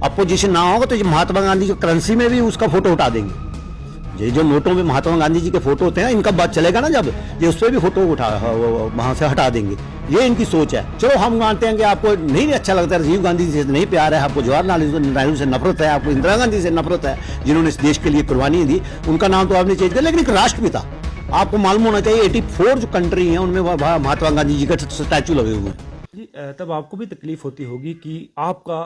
Opposition ना होगा तो महात्मा गांधी जो करेंसी में भी उसका फोटो हटा देंगे। ये जो नोटों में महात्मा गांधी जी के फोटो होते हैं इनका बात चलेगा ना, जब ये उस पर भी फोटो वहां से हटा देंगे। ये इनकी सोच है। चलो हम मानते हैं कि आपको नहीं अच्छा लगता, राजीव गांधी से नहीं प्यार है, आपको जवाहरलाल नेहरू से नफरत है, आपको इंदिरा गांधी से नफरत है, जिन्होंने इस देश के लिए कुर्बानी दी, उनका नाम तो आपने चेंज किया। लेकिन एक राष्ट्रपिता आपको मालूम होना चाहिए 84 जो कंट्री है उनमें महात्मा गांधी जी का स्टैचू लगे हुए हैं। जी, तब आपको भी तकलीफ होती होगी कि आपका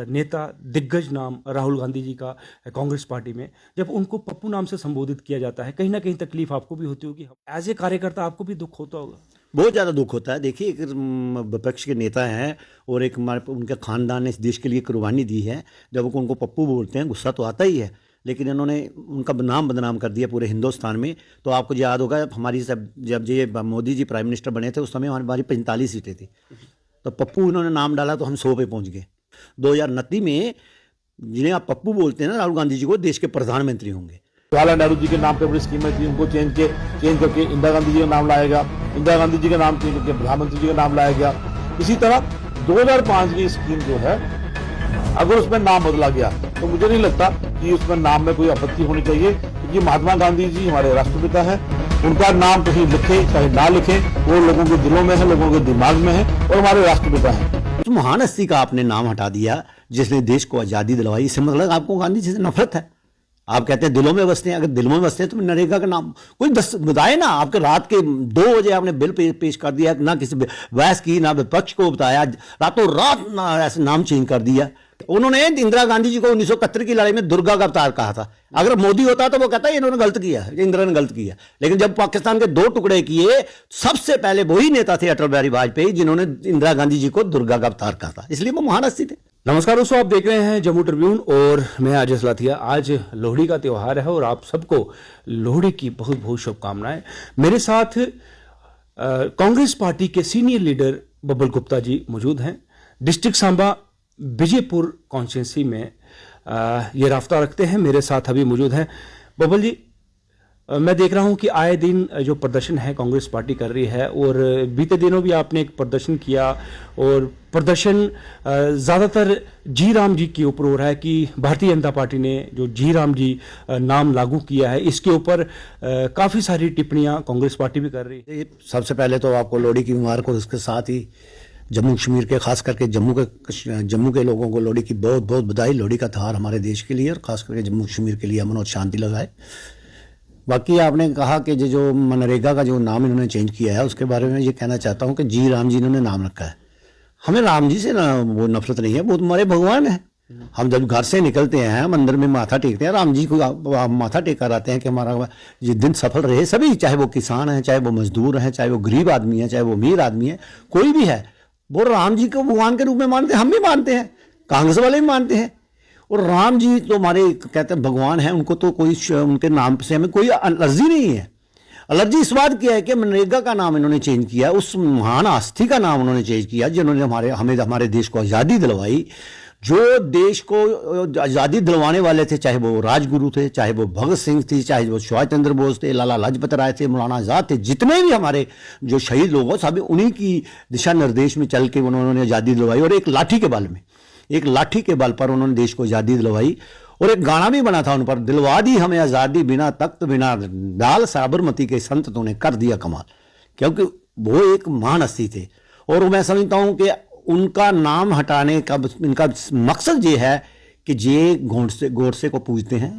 नेता दिग्गज नाम राहुल गांधी जी का कांग्रेस पार्टी में, जब उनको पप्पू नाम से संबोधित किया जाता है, कहीं ना कहीं तकलीफ आपको भी होती होगी। एज ए कार्यकर्ता आपको भी दुख होता होगा। बहुत ज़्यादा दुख होता है। देखिए, एक विपक्ष के नेता हैं और एक हमारे उनके खानदान ने इस देश के लिए कुर्बानी दी है, जब उनको पप्पू बोलते हैं गुस्सा तो आता ही है। लेकिन इन्होंने उनका नाम बदनाम कर दिया पूरे हिंदुस्तान में। तो आपको याद होगा हमारी जब ये मोदी जी प्राइम मिनिस्टर बने थे उस समय हमारी 45 सीटें थी, तो पप्पू इन्होंने नाम डाला तो हम 100 पे पहुंच गए। 2029 में जिन्हें आप पप्पू बोलते हैं ना, राहुल गांधी जी को देश के प्रधानमंत्री होंगे। जवाहरलाल नेहरू जी के नाम पे बड़ी स्कीमें थी, उनको चेंज करके इंदिरा गांधी जी का नाम लाया गया, इंदिरा गांधी जी का नाम चेंज करके प्रधानमंत्री जी का नाम लाया गया। इसी तरह 2005 की स्कीम जो है, अगर उसमें नाम बदला गया तो मुझे नहीं लगता कि उसमें नाम में कोई आपत्ति होनी चाहिए, क्योंकि महात्मा गांधी जी हमारे राष्ट्रपिता हैं। उनका नाम कहीं लिखे चाहे ना लिखे, वो लोगों के दिलों में है, लोगों के दिमाग में है और हमारे राष्ट्रपिता हैं। तो महान हस्ती का आपने नाम हटा दिया जिसने देश को आज़ादी दिलवाई, इससे मतलब आपको गांधी जी से नफरत है। आप कहते हैं दिलों में बसते हैं, अगर दिलों में बसते हैं तो नरेगा का नाम कोई बताए ना। आपके रात के 2 बजे आपने बिल पेश कर दिया, ना किसी बहस की, ना विपक्ष को बताया, रातों रात ना ऐसे नाम चेंज कर दिया। उन्होंने इंदिरा गांधी जी को 1971 की लड़ाई में दुर्गा का अवतार कहा था। अगर मोदी होता तो वो कहता है इन्होंने गलत किया, इंदिरा ने गलत किया। लेकिन जब पाकिस्तान के 2 टुकड़े किए, सबसे पहले वही नेता थे अटल बिहारी वाजपेयी जिन्होंने इंदिरा गांधी जी को दुर्गा का अवतार कहा था, इसलिए वो महान हस्ती थे। नमस्कार दोस्तों, आप देख रहे हैं जम्मू ट्रिब्यून और मैं अजय सलाथिया। आज लोहड़ी का त्यौहार है और आप सबको लोहड़ी की बहुत बहुत शुभकामनाएं। मेरे साथ कांग्रेस पार्टी के senior leader bubble Gupta ji मौजूद हैं। डिस्ट्रिक्ट सांबा विजयपुर कॉन्स्टिट्यूंसी में ये राफ्ता रखते हैं। मेरे साथ अभी मौजूद हैं बबल जी। मैं देख रहा हूं कि आए दिन जो प्रदर्शन है कांग्रेस पार्टी कर रही है, और बीते दिनों भी आपने एक प्रदर्शन किया, और प्रदर्शन ज़्यादातर जी राम जी के ऊपर हो रहा है कि भारतीय जनता पार्टी ने जो जी राम जी नाम लागू किया है, इसके ऊपर काफ़ी सारी टिप्पणियां कांग्रेस पार्टी भी कर रही है। सबसे पहले तो आपको लोहड़ी की मुबारक हो, उसके साथ ही जम्मू कश्मीर के, खास करके जम्मू के लोगों को लोहड़ी की बहुत बहुत बधाई। लोहड़ी का त्यौहार हमारे देश के लिए और खास करके जम्मू कश्मीर के लिए अमन और शांति लगाए। बाकी आपने कहा कि जो मनरेगा का जो नाम इन्होंने चेंज किया है, उसके बारे में ये कहना चाहता हूँ कि जी राम जी इन्होंने नाम रखा है। हमें राम जी से ना वो नफरत नहीं है, वो तुम्हारे भगवान है। हम जब घर से निकलते हैं मंदिर में माथा टेकते हैं, राम जी को माथा टेक कर आते हैं कि हमारा ये दिन सफल रहे। सभी, चाहे वो किसान हैं, चाहे वो मजदूर हैं, चाहे वो गरीब आदमी है, चाहे वो अमीर आदमी है, कोई भी है, वो राम जी को भगवान के रूप में मानते हैं। हम भी मानते हैं, कांग्रेस वाले भी मानते हैं। और राम जी तो हमारे कहते हैं भगवान हैं, उनको तो कोई उनके नाम से हमें कोई एलर्जी नहीं है। एलर्जी इस बात की है कि मनरेगा का नाम इन्होंने चेंज किया, उस महान हस्ती का नाम उन्होंने चेंज किया जिन्होंने हमारे देश को आज़ादी दिलवाई। जो देश को आज़ादी दिलवाने वाले थे, चाहे वो राजगुरु थे, चाहे वो भगत सिंह थी, चाहे वो सुभाष चंद्र बोस थे, लाला लाजपत राय थे, मौलाना आज़ाद थे, जितने भी हमारे जो शहीद लोग हो, सभी उन्हीं की दिशा निर्देश में चल के उन्होंने आज़ादी दिलवाई। और एक लाठी के बल पर उन्होंने देश को आज़ादी दिलवाई। और एक गाना भी बना था उन पर, दिलवा दी हमें आज़ादी बिना तख्त बिना डाल, साबरमती के संत तूने कर दिया कमाल। क्योंकि वो एक महान हस्ती थे। और मैं समझता हूँ कि उनका नाम हटाने का इनका मकसद ये है कि ये गोडसे को पूजते हैं।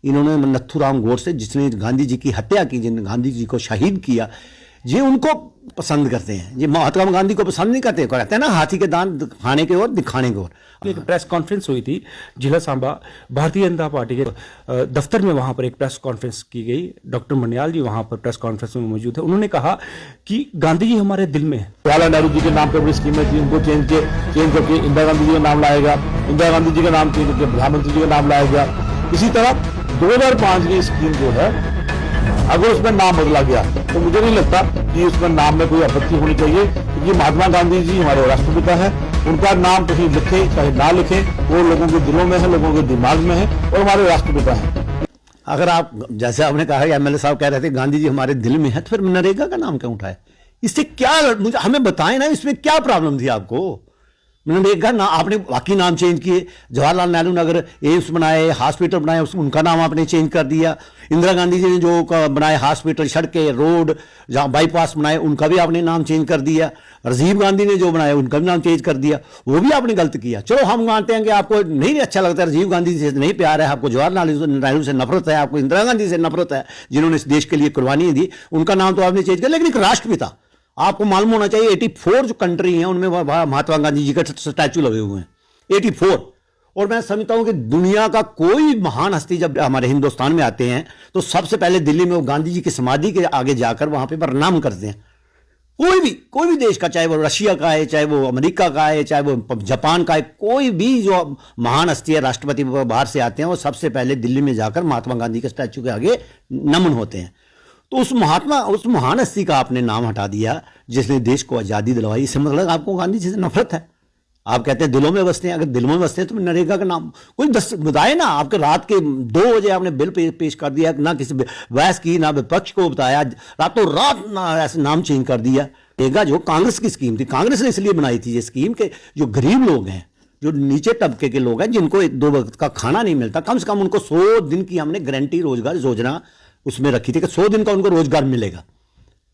इन्होंने नथुराम गोडसे, जिसने गांधी जी की हत्या की, जिन गांधी जी को शहीद किया, ये उनको पसंद करते हैं। ये महात्मा गांधी को पसंद नहीं करते। कहते हैं ना, हाथी के दांत खाने के और दिखाने के और। एक प्रेस कॉन्फ्रेंस हुई थी जिला सांबा भारतीय जनता पार्टी के दफ्तर में, वहां पर एक प्रेस कॉन्फ्रेंस की गई। डॉक्टर मनियाल जी वहां पर प्रेस कॉन्फ्रेंस में मौजूद है। उन्होंने कहा कि गांधी जी हमारे दिल में है। जवाहरलाल नेहरू जी के नाम पे बड़ी स्कीमें थी, उनको चेंज करके इंदिरा गांधी जी का नाम लाया गया, इंदिरा गांधी जी का नाम चेंज करके प्रधानमंत्री जी का नाम लाया गया। इसी तरह 2005 की स्कीम जो है, अगर उसमें नाम बदला गया तो मुझे नहीं लगता कि उसमें नाम में कोई आपत्ति होनी चाहिए, क्योंकि महात्मा गांधी जी हमारे राष्ट्रपिता हैं। उनका नाम कहीं लिखे चाहे ना लिखे, वो लोगों के दिलों में है, लोगों के दिमाग में है और हमारे राष्ट्रपिता हैं। अगर आप, जैसे आपने कहा, एमएलए साहब कह रहे थे गांधी जी हमारे दिल में है, तो फिर नरेगा का नाम क्यों उठाए? इससे क्या, मुझे हमें बताएं ना, इसमें क्या प्रॉब्लम थी आपको? मनरेगा ना आपने बाकी नाम चेंज किए, जवाहरलाल नेहरू नगर एम्स बनाए, हॉस्पिटल बनाए, उनका नाम आपने चेंज कर दिया। इंदिरा गांधी जी ने जो बनाए हॉस्पिटल, सड़कें, रोड, जहाँ बाईपास बनाए, उनका भी आपने नाम चेंज कर दिया। राजीव गांधी ने जो बनाया उनका भी नाम चेंज कर दिया, वो भी आपने गलत किया। चलो हम मानते हैं कि आपको नहीं अच्छा लगता, राजीव गांधी से नहीं प्यार है, आपको जवाहरलाल नेहरू से नफरत है, आपको इंदिरा गांधी से नफरत है, जिन्होंने इस देश के लिए कुर्बानी दी, उनका नाम तो आपने चेंज किया। लेकिन एक राष्ट्रपिता आपको मालूम होना चाहिए, 84 जो कंट्री हैं उनमें महात्मा गांधी जी का स्टैचू लगे हुए हैं, 84। और मैं समझता हूं कि दुनिया का कोई महान हस्ती जब हमारे हिंदुस्तान में आते हैं तो सबसे पहले दिल्ली में वो गांधी जी की समाधि के आगे जाकर वहां पे प्रणाम करते हैं। कोई भी देश का, चाहे वो रशिया का है, चाहे वो अमेरिका का है, चाहे वो जापान का है, कोई भी जो महान हस्ती है, राष्ट्रपति बाहर से आते हैं, वो सबसे पहले दिल्ली में जाकर महात्मा गांधी के स्टैचू के आगे नमन होते हैं। तो उस महान हस्ती का आपने नाम हटा दिया जिसने देश को आज़ादी दिलवाई। इससे मतलब आपको गांधी जी से नफरत है। आप कहते हैं दिलों में बसते हैं, अगर दिलों में बसते हैं तो नरेगा का नाम कोई बताए ना। आपके रात के 2 बजे आपने बिल पेश कर दिया, ना किसी बहस की, ना विपक्ष को बताया, रातों रात ना ऐसे नाम चेंज कर दिया। नरेगा जो कांग्रेस की स्कीम थी, कांग्रेस ने इसलिए बनाई थी ये स्कीम के जो गरीब लोग हैं, जो नीचे तबके के लोग हैं, जिनको 2 वक्त का खाना नहीं मिलता, कम से कम उनको 100 दिन की हमने गारंटी रोजगार योजना उसमें रखी थी कि 100 दिन का उनको रोजगार मिलेगा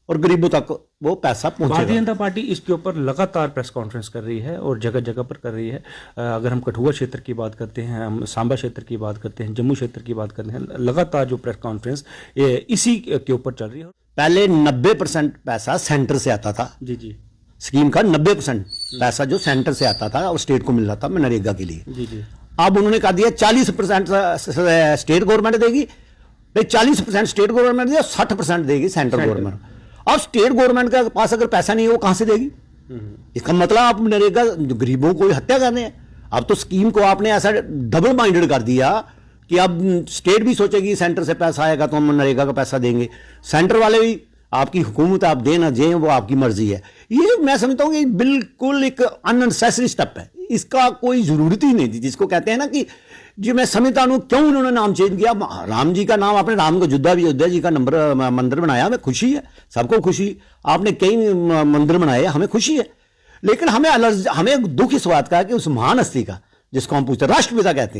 और गरीबों तक वो पैसा पहुंचेगा। भारतीय जनता पार्टी इसके ऊपर लगातार प्रेस कॉन्फ्रेंस कर रही है और जगह जगह पर कर रही है। अगर हम कठुआ क्षेत्र की बात करते हैं, हम सांबा क्षेत्र की बात करते हैं, जम्मू क्षेत्र की बात करते हैं, लगातार जो प्रेस कॉन्फ्रेंस इसी के ऊपर चल रही है। पहले 90% पैसा सेंटर से आता था, जी स्कीम का 90% पैसा जो सेंटर से आता था और स्टेट को मिल रहा था मनरेगा के लिए। जी अब उन्होंने कहा दिया 40% स्टेट गवर्नमेंट देगी, 40% स्टेट गवर्नमेंट देगी, 60% देगी सेंट्रल गवर्नमेंट। अब स्टेट गवर्नमेंट के पास अगर पैसा नहीं है वो कहां से देगी? इसका मतलब आप नरेगा गरीबों को हत्या करने हैं। अब तो स्कीम को आपने ऐसा डबल माइंडेड कर दिया कि अब स्टेट भी सोचेगी सेंटर से पैसा आएगा तो हम नरेगा का पैसा देंगे, सेंटर वाले भी आपकी हुकूमत आप दें ना दें वो आपकी मर्जी है। ये मैं समझता हूं कि बिल्कुल एक अननेसेसरी स्टेप है, इसका कोई जरूरत ही नहीं थी। जिसको कहते हैं ना कि जी मैं समझता हूं क्यों उन्होंने नाम चेंज किया। राम जी का नाम आपने राम को अयोध्या जी का मंदिर बनाया, हमें खुशी है, सबको खुशी। आपने कई मंदिर बनाए, हमें खुशी है। लेकिन हमें दुख इस बात का है कि उस महान हस्ती का, जिसको हम पूछते हैं राष्ट्रपिता कहते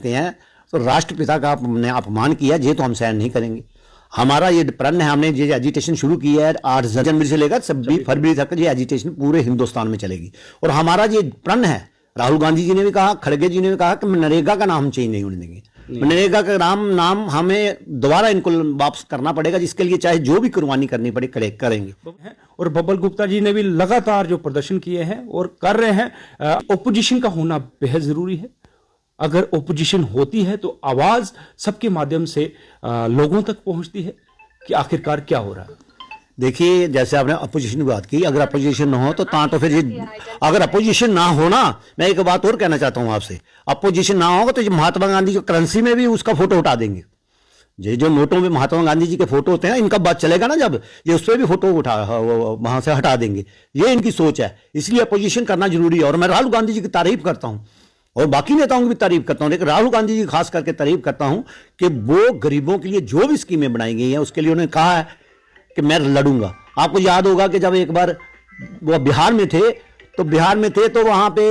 हैं, तो राष्ट्रपिता का आपने अपमान किया, ये तो हम सहन नहीं करेंगे। हमारा ये प्रण है, हमने ये एजिटेशन शुरू किया है 8 जनवरी से लेकर 26 फरवरी तक ये एजिटेशन पूरे हिंदुस्तान में चलेगी। और हमारा ये प्रण है, राहुल गांधी जी ने भी कहा, खड़गे जी ने भी कहा कि नरेगा का नाम चेंज नहीं होने देंगे। नरेगा का नाम हमें दोबारा इनको वापस करना पड़ेगा, जिसके लिए चाहे जो भी कुर्बानी करनी पड़े करेंगे। और बबल गुप्ता जी ने भी लगातार जो प्रदर्शन किए हैं और कर रहे हैं। ओपोजिशन का होना बेहद जरूरी है। अगर ओपोजिशन होती है तो आवाज सबके माध्यम से लोगों तक पहुंचती है कि आखिरकार क्या हो रहा है। देखिए, जैसे आपने अपोजिशन की बात की, अगर अपोजिशन ना हो तो फिर ये, अगर अपोजिशन ना हो ना, मैं एक बात और कहना चाहता हूं आपसे, अपोजिशन ना होगा तो ये महात्मा गांधी की करेंसी में भी उसका फोटो हटा देंगे। ये जो नोटों में महात्मा गांधी जी के फोटो होते हैं, इनका बात चलेगा ना जब, ये उस पर भी फोटो वहां से हटा देंगे। ये इनकी सोच है, इसलिए अपोजिशन करना जरूरी है। और मैं राहुल गांधी जी की तारीफ करता हूं और बाकी नेताओं की भी तारीफ करता हूं, लेकिन राहुल गांधी जी खास करके तारीफ करता हूं कि वो गरीबों के लिए जो भी स्कीमें बनाई गई हैं उसके लिए उन्होंने कहा है कि मैं लड़ूंगा। आपको याद होगा कि जब एक बार वो बिहार में थे तो वहां पे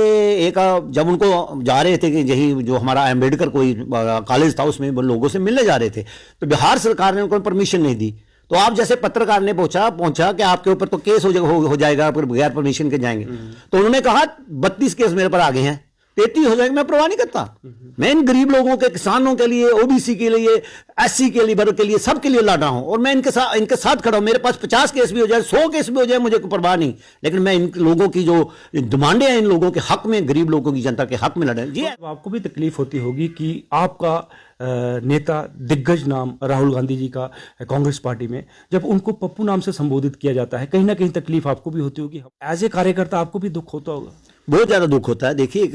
एक, जब उनको जा रहे थे कि यही जो हमारा अम्बेडकर कोई कॉलेज था उसमें लोगों से मिलने जा रहे थे, तो बिहार सरकार ने उनको परमिशन नहीं दी। तो आप जैसे पत्रकार ने पहुंचा कि आपके ऊपर तो केस हो जाएगा, फिर बगैर परमिशन के जाएंगे। तो उन्होंने कहा 32 केस मेरे पर आ गए हैं, 33 हो जाएगा, मैं परवाह नहीं करता। मैं इन गरीब लोगों के, किसानों के लिए, ओबीसी के लिए, एससी के लिए, वर्ग के लिए, सबके लिए लड़ रहा हूं और मैं इनके साथ खड़ा हूं। मेरे पास 50 केस भी हो जाए, 100 केस भी हो जाए, मुझे कोई परवाह नहीं। लेकिन मैं इन लोगों की जो डिमांडें हैं, इन लोगों के हक में, गरीब लोगों की, जनता के हक में लड़ रहे हैं। तो आपको भी तकलीफ होती होगी कि आपका नेता दिग्गज नाम राहुल गांधी जी का कांग्रेस पार्टी में, जब उनको पप्पू नाम से संबोधित किया जाता है, कहीं ना कहीं तकलीफ आपको भी होती होगी। एज ए कार्यकर्ता आपको भी दुख होता होगा। बहुत ज़्यादा दुख होता है। देखिए, एक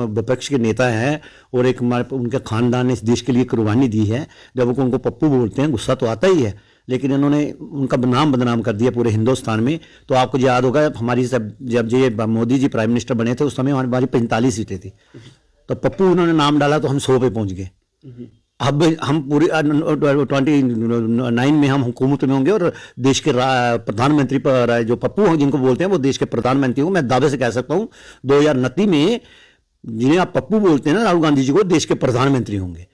विपक्ष के नेता हैं और एक उनके खानदान ने इस देश के लिए कुर्बानी दी है, जब वो उनको पप्पू बोलते हैं गुस्सा तो आता ही है। लेकिन इन्होंने उनका नाम बदनाम कर दिया पूरे हिंदुस्तान में। तो आपको याद होगा हमारी जब ये मोदी जी प्राइम मिनिस्टर बने थे उस समय हमारी 45 सीटें थी, तो पप्पू उन्होंने नाम डाला तो हम 100 पे पहुंच गए। अब हम पूरी 29 में हम हुकूमत में होंगे और देश के प्रधानमंत्री पर जो पप्पू हैं जिनको बोलते हैं वो देश के प्रधानमंत्री होंगे। मैं दावे से कह सकता हूं 2029 में जिन्हें आप पप्पू बोलते हैं ना, राहुल गांधी जी को देश के प्रधानमंत्री होंगे।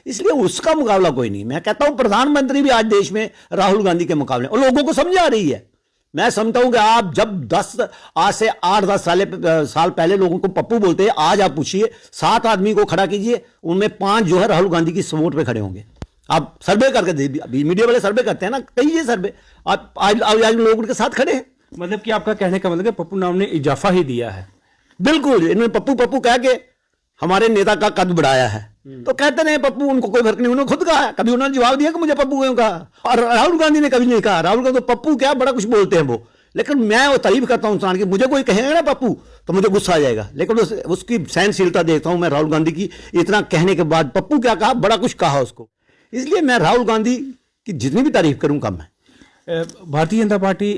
इसलिए उसका मुकाबला कोई नहीं। मैं कहता हूं प्रधानमंत्री भी आज देश में राहुल गांधी के मुकाबले, और लोगों को समझ आ रही है। मैं समझता हूं कि आप जब आज से 8-10 साल पहले लोगों को पप्पू बोलते हैं, आज आप पूछिए 7 आदमी को खड़ा कीजिए, उनमें 5 जो है राहुल गांधी की सपोर्ट पे खड़े होंगे। आप सर्वे करके, अभी मीडिया वाले सर्वे करते हैं ना, कई सर्वे, आप आज लोग उनके साथ खड़े हैं। मतलब कि आपका कहने का मतलब है पप्पू नाम ने इजाफा ही दिया है। बिल्कुल, इन्होंने पप्पू पप्पू कह के हमारे नेता का कद बढ़ाया है। तो कहते नहीं पप्पू, उनको कोई फर्क नहीं, उन्होंने खुद कहा, कभी उन्होंने जवाब दिया कि मुझे पप्पू क्यों कहा। और राहुल गांधी ने कभी नहीं कहा। राहुल गांधी तो पप्पू क्या बड़ा कुछ बोलते हैं वो, लेकिन मैं वो तारीफ करता हूं इंसान की। मुझे कोई कहेगा ना पप्पू तो मुझे गुस्सा आ जाएगा, लेकिन उसकी सहनशीलता देखता हूं मैं राहुल गांधी की। इतना कहने के बाद पप्पू क्या कहा, बड़ा कुछ कहा उसको। इसलिए मैं राहुल गांधी की जितनी भी तारीफ करूं कम है। भारतीय जनता पार्टी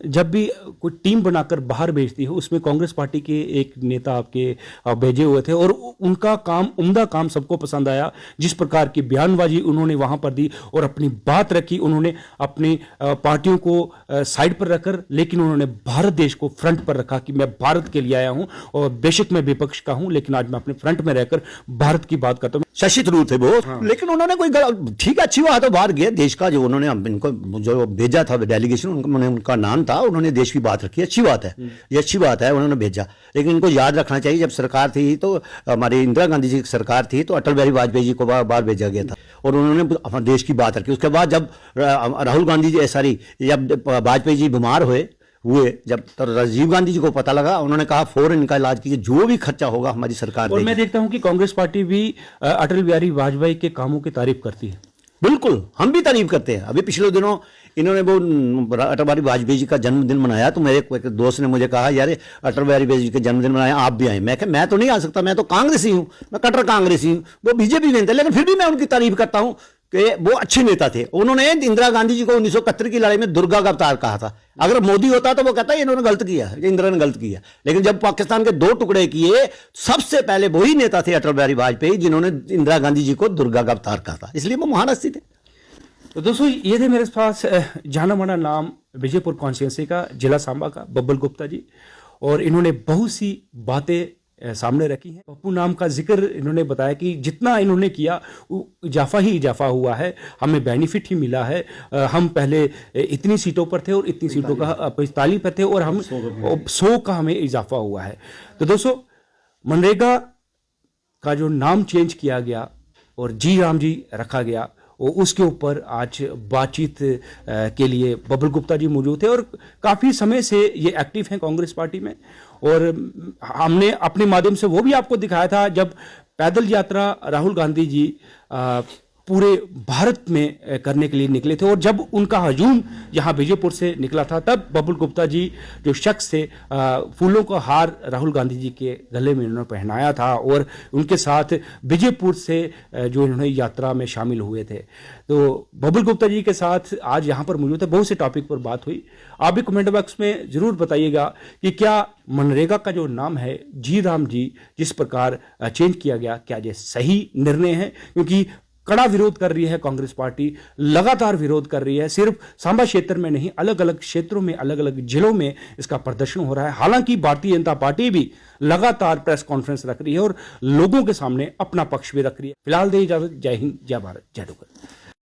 जब भी कोई टीम बनाकर बाहर भेजती है, उसमें कांग्रेस पार्टी के एक नेता आपके भेजे हुए थे और उनका काम, उम्दा काम सबको पसंद आया। जिस प्रकार की बयानबाजी उन्होंने वहां पर दी और अपनी बात रखी, उन्होंने अपनी पार्टियों को साइड पर रखकर, लेकिन उन्होंने भारत देश को फ्रंट पर रखा कि मैं भारत के लिए आया हूं और बेशक मैं विपक्ष का हूं, लेकिन आज मैं अपने फ्रंट में रहकर भारत की बात करता हूं। शशि थरूर थे वो, लेकिन उन्होंने कोई ठीक है, अच्छी बात है, बाहर गया देश का, जो उन्होंने इनको जो भेजा था डेलीगेशन, उनका नाम था, उन्होंने देश की बात रखी, अच्छी बात है, ये अच्छी बात है, उन्होंने भेजा। लेकिन इनको याद रखना चाहिए, जब सरकार थी तो हमारी इंदिरा गांधी जी की सरकार थी तो अटल बिहारी वाजपेयी जी को बाहर भेजा गया था और उन्होंने अपने देश की बात रखी। उसके बाद जब राहुल गांधी जी जब वाजपेयी जी बीमार हुए जब, तो राजीव गांधी जी को पता लगा, उन्होंने कहा फौरन इनका इलाज कीजिए, जो भी खर्चा होगा हमारी सरकार देगी। और मैं देखता हूं कि कांग्रेस पार्टी भी अटल बिहारी वाजपेयी के कामों की तारीफ करती है। बिल्कुल, हम भी तारीफ करते हैं। अभी पिछले दिनों इन्होंने वो अटल बिहारी वाजपेयी जी का जन्मदिन मनाया, तो मेरे एक दोस्त ने मुझे कहा यार अटल बिहारी वाजपेयी जी का जन्मदिन मनाया, आप भी आए। मैं कहा मैं तो नहीं आ सकता, मैं तो कांग्रेसी हूं, मैं कट्टर कांग्रेसी हूं, वो बीजेपी में थे, लेकिन फिर भी मैं उनकी तारीफ करता हूं कि वो अच्छे नेता थे। उन्होंने इंदिरा गांधी जी को 1971 की लड़ाई में दुर्गा का अवतार कहा था। अगर मोदी होता तो वो कहता है इन्होंने गलत किया, इंदिरा ने गलत किया। लेकिन जब पाकिस्तान के 2 टुकड़े किए, सबसे पहले वही नेता थे अटल बिहारी वाजपेयी जिन्होंने इंदिरा गांधी जी को दुर्गा का अवतार कहा था, इसलिए वो महान हस्ती थे। तो दोस्तों, ये थे मेरे पास जाना माना नाम विजयपुर कॉन्स्टिट्यूंसी का, जिला सांबा का बब्बल गुप्ता जी, और इन्होंने बहुत सी बातें सामने रखी हैं। पप्पू नाम का जिक्र इन्होंने बताया कि जितना इन्होंने किया इजाफा ही इजाफा हुआ है, हमें बेनिफिट ही मिला है। हम पहले इतनी सीटों पर थे और इतनी सीटों का 45 पर थे और हम 100 का हमें इजाफा हुआ है। तो दोस्तों, मनरेगा का जो नाम चेंज किया गया और जी राम जी रखा गया, और उसके ऊपर आज बातचीत के लिए बब्बल गुप्ता जी मौजूद थे और काफ़ी समय से ये एक्टिव हैं कांग्रेस पार्टी में। और हमने अपने माध्यम से वो भी आपको दिखाया था जब पैदल यात्रा राहुल गांधी जी पूरे भारत में करने के लिए निकले थे, और जब उनका हजूम यहाँ विजयपुर से निकला था, तब बब्बल गुप्ता जी जो शख्स थे, फूलों का हार राहुल गांधी जी के गले में उन्होंने पहनाया था और उनके साथ विजयपुर से जो इन्होंने यात्रा में शामिल हुए थे। तो बब्बल गुप्ता जी के साथ आज यहाँ पर मौजूद है, बहुत से टॉपिक पर बात हुई। आप भी कमेंट बॉक्स में जरूर बताइएगा कि क्या मनरेगा का जो नाम है जी राम जी जिस प्रकार चेंज किया गया, क्या ये सही निर्णय है? क्योंकि कड़ा विरोध कर रही है कांग्रेस पार्टी, लगातार विरोध कर रही है, सिर्फ सांबा क्षेत्र में नहीं, अलग अलग क्षेत्रों में, अलग अलग जिलों में इसका प्रदर्शन हो रहा है। हालांकि भारतीय जनता पार्टी भी लगातार प्रेस कॉन्फ्रेंस रख रही है और लोगों के सामने अपना पक्ष भी रख रही है। फिलहाल दे इजाजत। जय हिंद, जय भारत, जय डोगर।